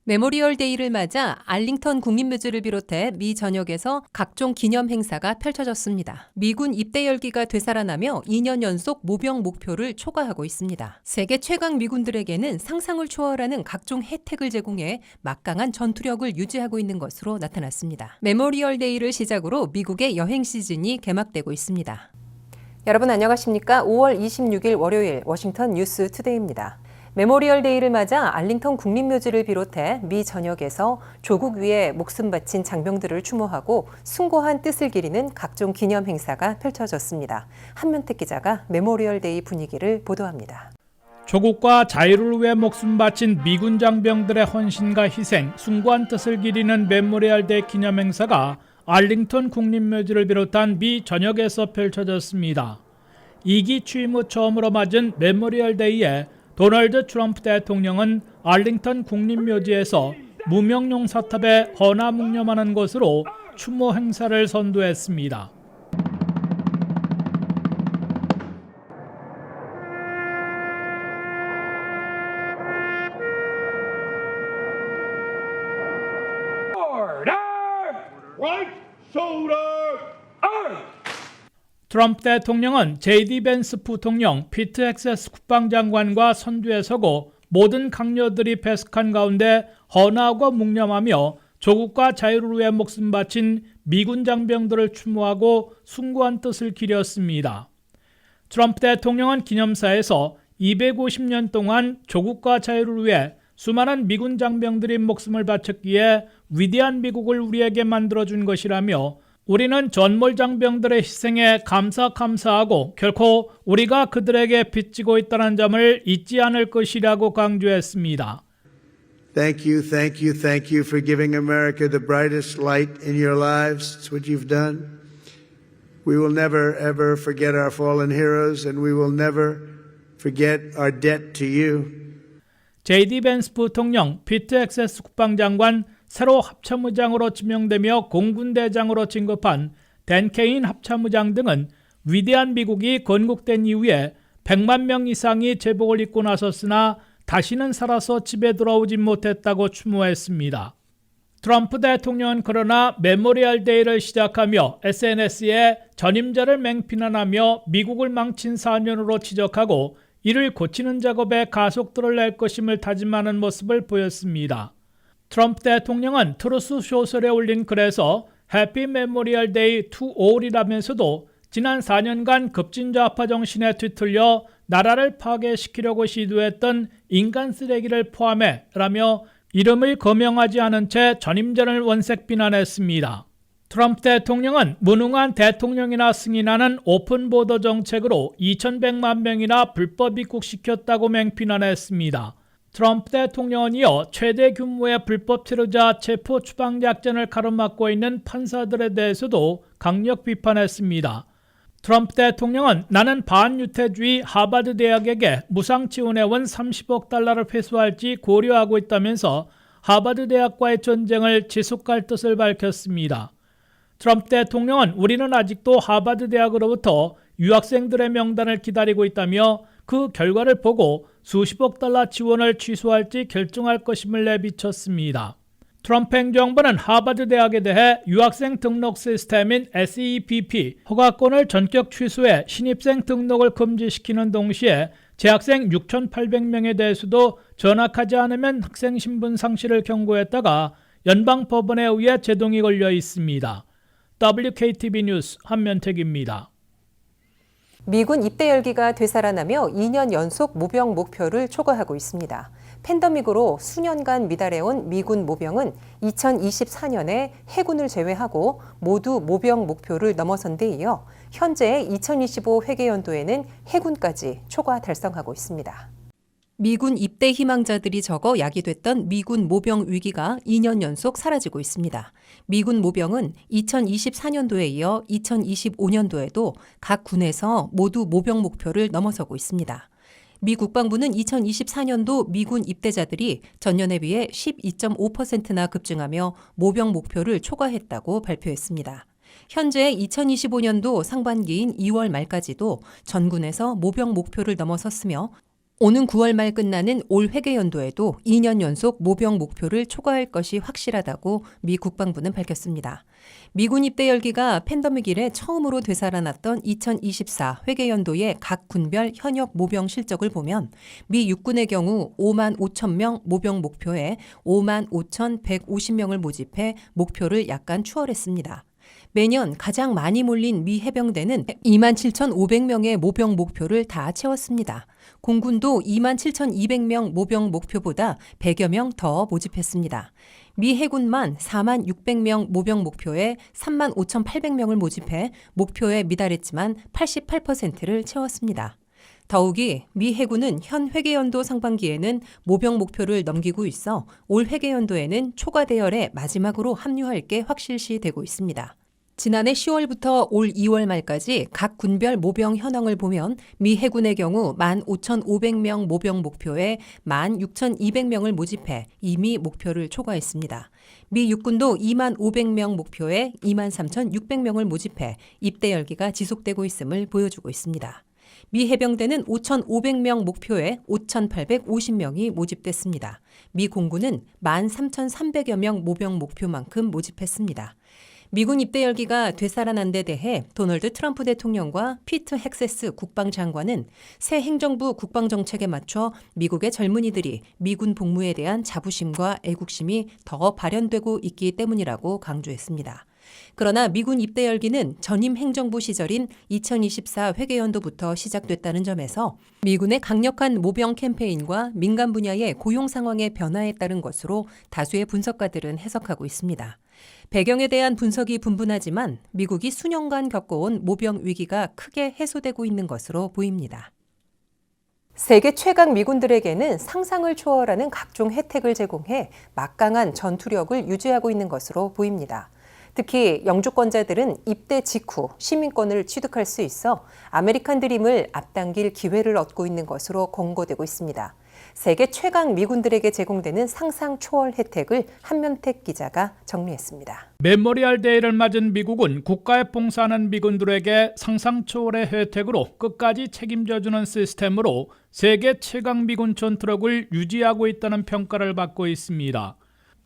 메모리얼 데이를 맞아 알링턴 국립묘지를 비롯해 미 전역에서 각종 기념 행사가 펼쳐졌습니다. 미군 입대 열기가 되살아나며 2년 연속 모병 목표를 초과하고 있습니다. 세계 최강 미군들에게는 상상을 초월하는 각종 혜택을 제공해 막강한 전투력을 유지하고 있는 것으로 나타났습니다. 메모리얼 데이를 시작으로 미국의 여행 시즌이 개막되고 있습니다. 여러분 안녕하십니까? 5월 26일 월요일 워싱턴 뉴스 투데이입니다. 메모리얼 데이를 맞아 알링턴 국립묘지를 비롯해 미 전역에서 조국 위에 목숨 바친 장병들을 추모하고 숭고한 뜻을 기리는 각종 기념 행사가 펼쳐졌습니다. 한면택 기자가 메모리얼 데이 분위기를 보도합니다. 조국과 자유를 위해 목숨 바친 미군 장병들의 헌신과 희생, 숭고한 뜻을 기리는 메모리얼 데이 기념 행사가 알링턴 국립묘지를 비롯한 미 전역에서 펼쳐졌습니다. 2기 취임 후 처음으로 맞은 메모리얼 데이에 도널드 트럼프 대통령은 알링턴 국립묘지에서 무명용 사탑에 헌화 묵념하는 것으로 추모 행사를 선도했습니다. 트럼프 대통령은 J.D. 벤스 부통령, 피트 헥세스 국방장관과 선두에 서고 모든 강요들이 배석한 가운데 헌화하고 묵념하며 조국과 자유를 위해 목숨 바친 미군 장병들을 추모하고 숭고한 뜻을 기렸습니다. 트럼프 대통령은 기념사에서 250년 동안 조국과 자유를 위해 수많은 미군 장병들이 목숨을 바쳤기에 위대한 미국을 우리에게 만들어준 것이라며 우리는 전몰 장병들의 희생에 감사하고 결코 우리가 그들에게 빚지고 있다는 점을 잊지 않을 것이라고 강조했습니다. Thank you for giving America the brightest light in your lives. It's what you've done. We will never ever forget our fallen heroes and we will never forget our debt to you. J.D. 벤스 부통령, 피트 헥세스 국방장관, 새로 합참의장으로 지명되며 공군대장으로 진급한 댄 케인 합참의장 등은 위대한 미국이 건국된 이후에 100만 명 이상이 제복을 입고 나섰으나 다시는 살아서 집에 돌아오지 못했다고 추모했습니다. 트럼프 대통령은 그러나 메모리얼 데이를 시작하며 SNS에 전임자를 맹비난하며 미국을 망친 4년으로 지적하고 이를 고치는 작업에 가속도를 낼 것임을 다짐하는 모습을 보였습니다. 트럼프 대통령은 트루스 소셜에 올린 글에서 해피 메모리얼 데이 투 올이라면서도 지난 4년간 급진좌파 정신에 뒤틀려 나라를 파괴시키려고 시도했던 인간 쓰레기를 포함해 라며 이름을 거명하지 않은 채 전임자를 원색 비난했습니다. 트럼프 대통령은 무능한 대통령이나 승인하는 오픈 보더 정책으로 2,100만 명이나 불법 입국시켰다고 맹비난했습니다. 트럼프 대통령은 이어 최대 규모의 불법 체류자 체포 추방 작전을 가로막고 있는 판사들에 대해서도 강력 비판했습니다. 트럼프 대통령은 나는 반유태주의 하버드 대학에게 무상 지원해온 30억 달러를 회수할지 고려하고 있다면서 하버드 대학과의 전쟁을 지속할 뜻을 밝혔습니다. 트럼프 대통령은 우리는 아직도 하버드 대학으로부터 유학생들의 명단을 기다리고 있다며 그 결과를 보고 수십억 달러 지원을 취소할지 결정할 것임을 내비쳤습니다. 트럼프 행정부는 하버드 대학에 대해 유학생 등록 시스템인 SEPP 허가권을 전격 취소해 신입생 등록을 금지시키는 동시에 재학생 6,800명에 대해서도 전학하지 않으면 학생 신분 상실을 경고했다가 연방법원에 의해 제동이 걸려 있습니다. WKTV 뉴스 한면택입니다. 미군 입대 열기가 되살아나며 2년 연속 모병 목표를 초과하고 있습니다. 팬데믹으로 수년간 미달해온 미군 모병은 2024년에 해군을 제외하고 모두 모병 목표를 넘어선 데 이어 현재 2025 회계연도에는 해군까지 초과 달성하고 있습니다. 미군 입대 희망자들이 적어 야기됐던 미군 모병 위기가 2년 연속 사라지고 있습니다. 미군 모병은 2024년도에 이어 2025년도에도 각 군에서 모두 모병 목표를 넘어서고 있습니다. 미 국방부는 2024년도 미군 입대자들이 전년에 비해 12.5%나 급증하며 모병 목표를 초과했다고 발표했습니다. 현재 2025년도 상반기인 2월 말까지도 전군에서 모병 목표를 넘어섰으며 오는 9월 말 끝나는 올 회계연도에도 2년 연속 모병 목표를 초과할 것이 확실하다고 미 국방부는 밝혔습니다. 미군 입대 열기가 팬데믹 이래 처음으로 되살아났던 2024 회계연도의 각 군별 현역 모병 실적을 보면 미 육군의 경우 5만 5천 명 모병 목표에 5만 5,150명을 모집해 목표를 약간 추월했습니다. 매년 가장 많이 몰린 미 해병대는 27,500명의 모병 목표를 다 채웠습니다. 공군도 27,200명 모병 목표보다 100여 명 더 모집했습니다. 미 해군만 46,600명 모병 목표에 35,800명을 모집해 목표에 미달했지만 88%를 채웠습니다. 더욱이 미 해군은 현 회계연도 상반기에는 모병 목표를 넘기고 있어 올 회계연도에는 초과 대열에 마지막으로 합류할 게 확실시되고 있습니다. 지난해 10월부터 올 2월 말까지 각 군별 모병 현황을 보면 미 해군의 경우 15,500명 모병 목표에 16,200명을 모집해 이미 목표를 초과했습니다. 미 육군도 25,500명 목표에 23,600명을 모집해 입대 열기가 지속되고 있음을 보여주고 있습니다. 미 해병대는 5,500명 목표에 5,850명이 모집됐습니다. 미 공군은 13,300여 명 모병 목표만큼 모집했습니다. 미군 입대 열기가 되살아난 데 대해 도널드 트럼프 대통령과 피트 헥세스 국방장관은 새 행정부 국방정책에 맞춰 미국의 젊은이들이 미군 복무에 대한 자부심과 애국심이 더 발현되고 있기 때문이라고 강조했습니다. 그러나 미군 입대 열기는 전임 행정부 시절인 2024 회계연도부터 시작됐다는 점에서 미군의 강력한 모병 캠페인과 민간 분야의 고용 상황의 변화에 따른 것으로 다수의 분석가들은 해석하고 있습니다. 배경에 대한 분석이 분분하지만 미국이 수년간 겪어온 모병 위기가 크게 해소되고 있는 것으로 보입니다. 세계 최강 미군들에게는 상상을 초월하는 각종 혜택을 제공해 막강한 전투력을 유지하고 있는 것으로 보입니다. 특히 영주권자들은 입대 직후 시민권을 취득할 수 있어 아메리칸 드림을 앞당길 기회를 얻고 있는 것으로 권고되고 있습니다. 세계 최강 미군들에게 제공되는 상상 초월 혜택을 한면택 기자가 정리했습니다. 메모리얼 데이를 맞은 미국은 국가에 봉사하는 미군들에게 상상 초월의 혜택으로 끝까지 책임져주는 시스템으로 세계 최강 미군 전투력을 유지하고 있다는 평가를 받고 있습니다.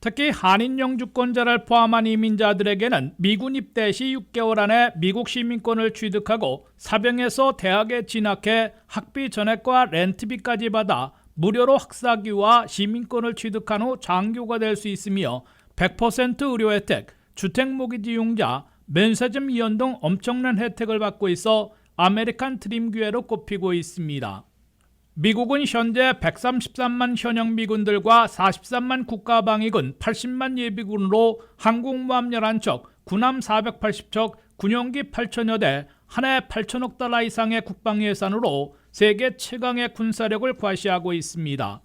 특히 한인 영주권자를 포함한 이민자들에게는 미군 입대 시 6개월 안에 미국 시민권을 취득하고 사병에서 대학에 진학해 학비 전액과 렌트비까지 받아 무료로 학사기와 시민권을 취득한 후 장교가 될 수 있으며 100% 의료 혜택, 주택모기지 융자, 면세점 이연 등 엄청난 혜택을 받고 있어 아메리칸 드림 기회로 꼽히고 있습니다. 미국은 현재 133만 현역 미군들과 43만 국가방위군, 80만 예비군으로 항공모함 11척, 군함 480척, 군용기 8천여 대, 한 해 8천억 달러 이상의 국방 예산으로 세계 최강의 군사력을 과시하고 있습니다.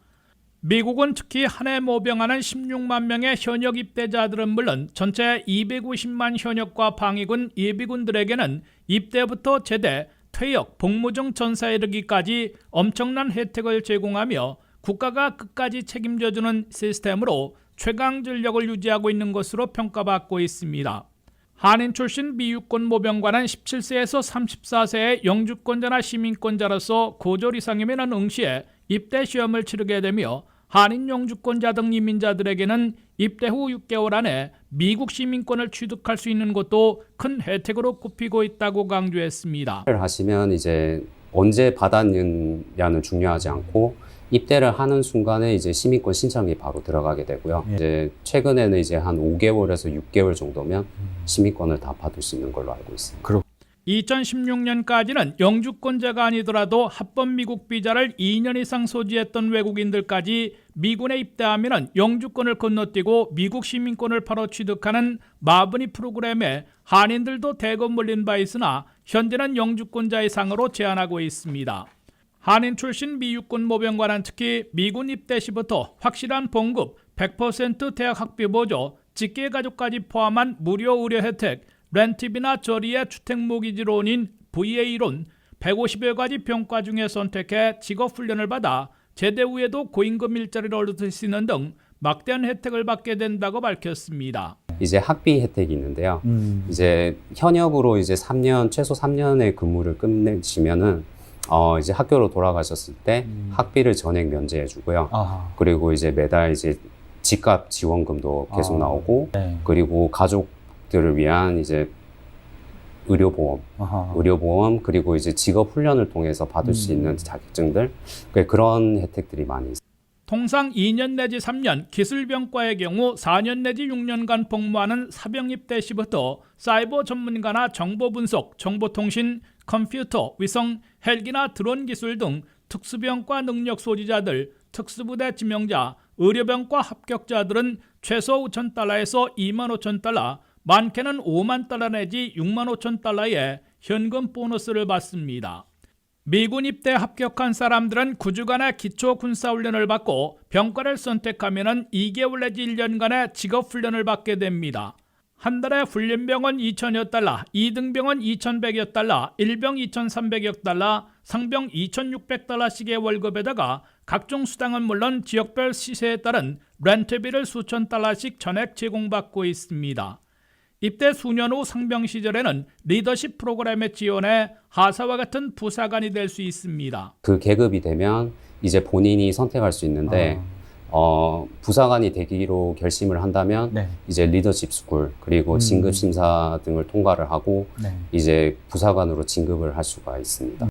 미국은 특히 한 해 모병하는 16만 명의 현역 입대자들은 물론 전체 250만 현역과 방위군, 예비군들에게는 입대부터 제대, 퇴역, 복무 중 전사에 이르기까지 엄청난 혜택을 제공하며 국가가 끝까지 책임져주는 시스템으로 최강 전력을 유지하고 있는 것으로 평가받고 있습니다. 한인 출신 미육군 모병관은 17세에서 34세의 영주권자나 시민권자로서 고졸 이상이면 응시에 입대 시험을 치르게 되며 한인 영주권자 등 이민자들에게는 입대 후 6개월 안에 미국 시민권을 취득할 수 있는 것도 큰 혜택으로 꼽히고 있다고 강조했습니다. 하시면 이제 언제 받았느냐는 중요하지 않고 입대를 하는 순간에 이제 시민권 신청이 바로 들어가게 되고요. 이제 최근에는 이제 한 5개월에서 6개월 정도면 시민권을 다 받을 수 있는 걸로 알고 있습니다. 2016년까지는 영주권자가 아니더라도 합법 미국 비자를 2년 이상 소지했던 외국인들까지 미군에 입대하면 영주권을 건너뛰고 미국 시민권을 바로 취득하는 마브니 프로그램에 한인들도 대거 몰린 바 있으나 현재는 영주권자 이상으로 제한하고 있습니다. 한인 출신 미육군 모병관은 특히 미군 입대 시부터 확실한 봉급, 100% 대학 학비 보조, 직계가족까지 포함한 무료 의료 혜택, 렌트비나 저리의 주택모기지론인 VA론 150여 가지 평가 중에 선택해 직업훈련을 받아 제대 후에도 고임금 일자리를 얻을 수 있는 등 막대한 혜택을 받게 된다고 밝혔습니다. 이제 학비 혜택이 있는데요. 이제 현역으로 이제 3년, 최소 3년의 근무를 끝내시면은 이제 학교로 돌아가셨을 때 학비를 전액 면제해 주고요. 아하. 그리고 이제 매달 이제 집값 지원금도 계속 나오고, 네. 그리고 가족들을 위한 이제 의료보험, 아하. 그리고 이제 직업 훈련을 통해서 받을 수 있는 자격증들, 그런 혜택들이 많이 있습니다. 통상 2년 내지 3년, 기술병과의 경우 4년 내지 6년간 복무하는 사병 입대 시부터 사이버 전문가나 정보 분석, 정보통신, 컴퓨터, 위성, 헬기나 드론 기술 등 특수병과 능력 소지자들, 특수부대 지명자, 의료병과 합격자들은 최소 5,000달러에서 25,000달러, 많게는 5만 달러 내지 6만 5천 달러의 현금 보너스를 받습니다. 미군 입대 합격한 사람들은 9주간의 기초 군사훈련을 받고 병과를 선택하면 2개월 내지 1년간의 직업훈련을 받게 됩니다. 한 달에 훈련병은 2,000여 달러, 2등병은 2,100여 달러, 1병 2,300여 달러, 상병 2,600달러씩의 월급에다가 각종 수당은 물론 지역별 시세에 따른 렌트비를 수천 달러씩 전액 제공받고 있습니다. 입대 수년 후 상병 시절에는 리더십 프로그램에 지원해 하사와 같은 부사관이 될 수 있습니다. 그 계급이 되면 이제 본인이 선택할 수 있는데, 부사관이 되기로 결심을 한다면 네. 이제 리더십 스쿨, 그리고 진급 심사 등을 통과를 하고 네. 이제 부사관으로 진급을 할 수가 있습니다.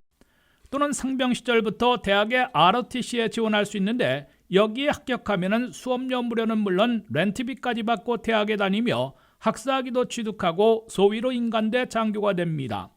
또는 상병 시절부터 대학의 ROTC에 지원할 수 있는데, 여기에 합격하면 수업료 무료는 물론 렌트비까지 받고 대학에 다니며 학사학위도 취득하고 소위로 인간대 장교가 됩니다.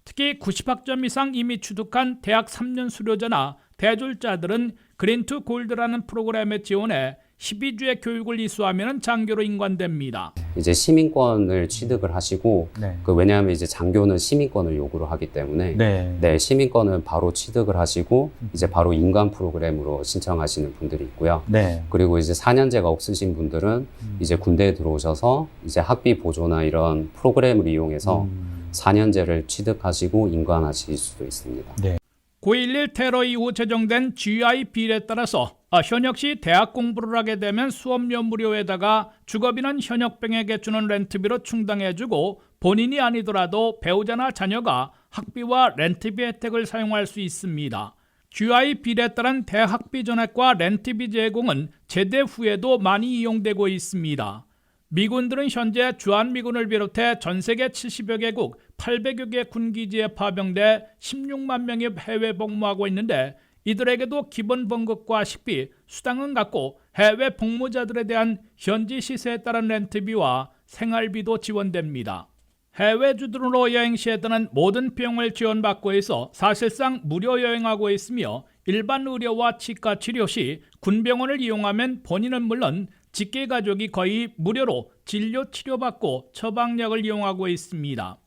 특히 90학점 이상 이미 취득한 대학 3년 수료자나 대졸자들은 그린 투 골드라는 프로그램에 지원해 12주의 교육을 이수하면 장교로 인관됩니다. 이제 시민권을 취득을 하시고, 네. 왜냐하면 이제 장교는 시민권을 요구를 하기 때문에, 네. 시민권은 바로 취득을 하시고, 이제 바로 인관 프로그램으로 신청하시는 분들이 있고요. 네. 그리고 이제 4년제가 없으신 분들은 이제 군대에 들어오셔서 이제 학비 보조나 이런 프로그램을 이용해서 4년제를 취득하시고 인관하실 수도 있습니다. 네. 9.11 테러 이후 제정된 GI 비례에 따라서 현역 시 대학 공부를 하게 되면 수업료 무료에다가 주거비는 현역병에게 주는 렌트비로 충당해주고 본인이 아니더라도 배우자나 자녀가 학비와 렌트비 혜택을 사용할 수 있습니다. GI 비례에 따른 대학비 전액과 렌트비 제공은 제대 후에도 많이 이용되고 있습니다. 미군들은 현재 주한미군을 비롯해 전 세계 70여 개국 800여 개 군기지에 파병돼 16만 명이 해외 복무하고 있는데 이들에게도 기본 봉급과 식비, 수당은 같고 해외 복무자들에 대한 현지 시세에 따른 렌트비와 생활비도 지원됩니다. 해외주둔으로 여행 시에 드는 모든 비용을 지원받고 있어 사실상 무료 여행하고 있으며 일반 의료와 치과 치료 시 군병원을 이용하면 본인은 물론 직계 가족이 거의 무료로 진료 치료받고 처방약을 이용하고 있습니다.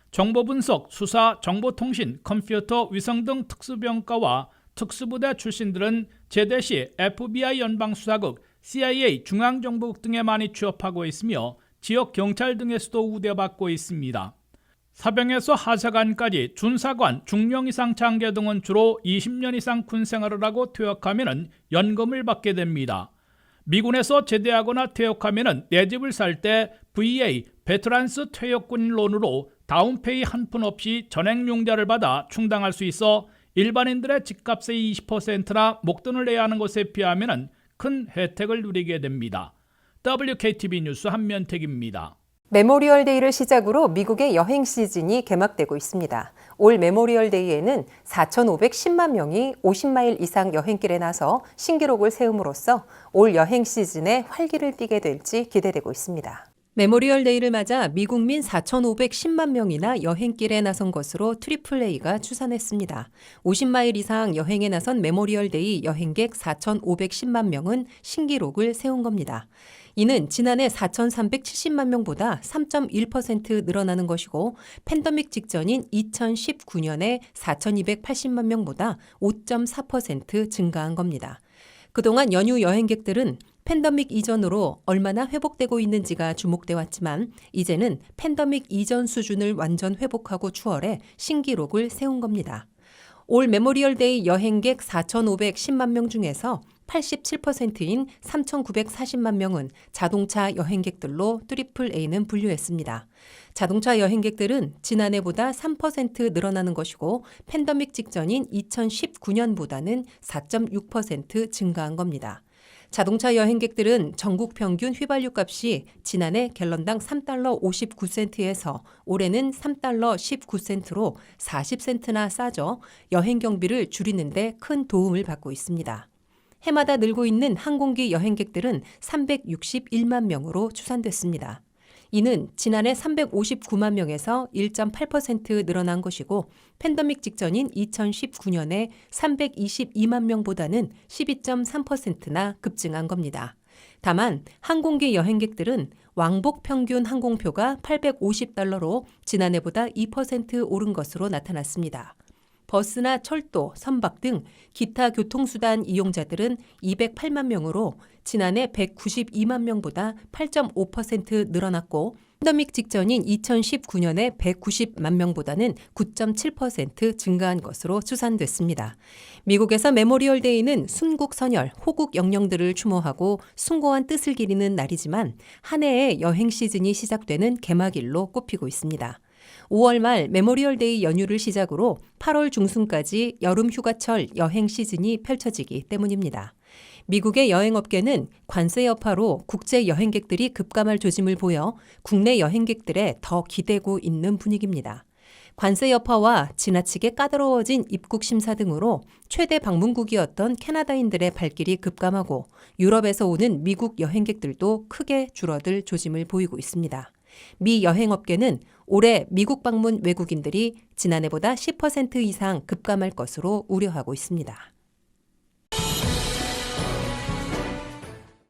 정보 분석, 수사, 정보통신, 컴퓨터, 위성 등 특수병과와 특수부대 출신들은 제대 시 FBI 연방수사국, CIA 중앙정보국 등에 많이 취업하고 있으며 지역 경찰 등에서도 우대받고 있습니다. 사병에서 하사관까지 준사관, 중령 이상 장교 등은 주로 20년 이상 군생활을 하고 퇴역하면 연금을 받게 됩니다. 미군에서 제대하거나 퇴역하면 내 집을 살 때 VA, 베테랑스 퇴역군 론으로 다운페이 한 푼 없이 전액융자를 받아 충당할 수 있어 일반인들의 집값의 20%나 목돈을 내야 하는 것에 비하면 큰 혜택을 누리게 됩니다. WKTV 뉴스 한면택입니다. 메모리얼 데이를 시작으로 미국의 여행 시즌이 개막되고 있습니다. 올 메모리얼 데이에는 4,510만 명이 50마일 이상 여행길에 나서 신기록을 세움으로써 올 여행 시즌에 활기를 띠게 될지 기대되고 있습니다. 메모리얼 데이를 맞아 미국민 4,510만 명이나 여행길에 나선 것으로 AAA가 추산했습니다. 50마일 이상 여행에 나선 메모리얼 데이 여행객 4,510만 명은 신기록을 세운 겁니다. 이는 지난해 4,370만 명보다 3.1% 늘어나는 것이고 팬데믹 직전인 2019년에 4,280만 명보다 5.4% 증가한 겁니다. 그동안 연휴 여행객들은 팬데믹 이전으로 얼마나 회복되고 있는지가 주목돼 왔지만 이제는 팬데믹 이전 수준을 완전 회복하고 추월해 신기록을 세운 겁니다. 올 메모리얼 데이 여행객 4,510만 명 중에서 87%인 3,940만 명은 자동차 여행객들로 AAA는 분류했습니다. 자동차 여행객들은 지난해보다 3% 늘어나는 것이고 팬데믹 직전인 2019년보다는 4.6% 증가한 겁니다. 자동차 여행객들은 전국 평균 휘발유 값이 지난해 갤런당 3달러 59센트에서 올해는 3달러 19센트로 40센트나 싸져 여행 경비를 줄이는 데 큰 도움을 받고 있습니다. 해마다 늘고 있는 항공기 여행객들은 361만 명으로 추산됐습니다. 이는 지난해 359만 명에서 1.8% 늘어난 것이고 팬데믹 직전인 2019년에 322만 명보다는 12.3%나 급증한 겁니다. 다만 항공기 여행객들은 왕복 평균 항공표가 850달러로 지난해보다 2% 오른 것으로 나타났습니다. 버스나 철도, 선박 등 기타 교통수단 이용자들은 208만 명으로 지난해 192만 명보다 8.5% 늘어났고 팬데믹 직전인 2019년에 190만 명보다는 9.7% 증가한 것으로 추산됐습니다. 미국에서 메모리얼 데이는 순국 선열, 호국 영령들을 추모하고 숭고한 뜻을 기리는 날이지만 한 해의 여행 시즌이 시작되는 개막일로 꼽히고 있습니다. 5월 말 메모리얼 데이 연휴를 시작으로 8월 중순까지 여름 휴가철 여행 시즌이 펼쳐지기 때문입니다. 미국의 여행업계는 관세 여파로 국제 여행객들이 급감할 조짐을 보여 국내 여행객들에 더 기대고 있는 분위기입니다. 관세 여파와 지나치게 까다로워진 입국 심사 등으로 최대 방문국이었던 캐나다인들의 발길이 급감하고 유럽에서 오는 미국 여행객들도 크게 줄어들 조짐을 보이고 있습니다. 미 여행업계는 올해 미국 방문 외국인들이 지난해보다 10% 이상 급감할 것으로 우려하고 있습니다.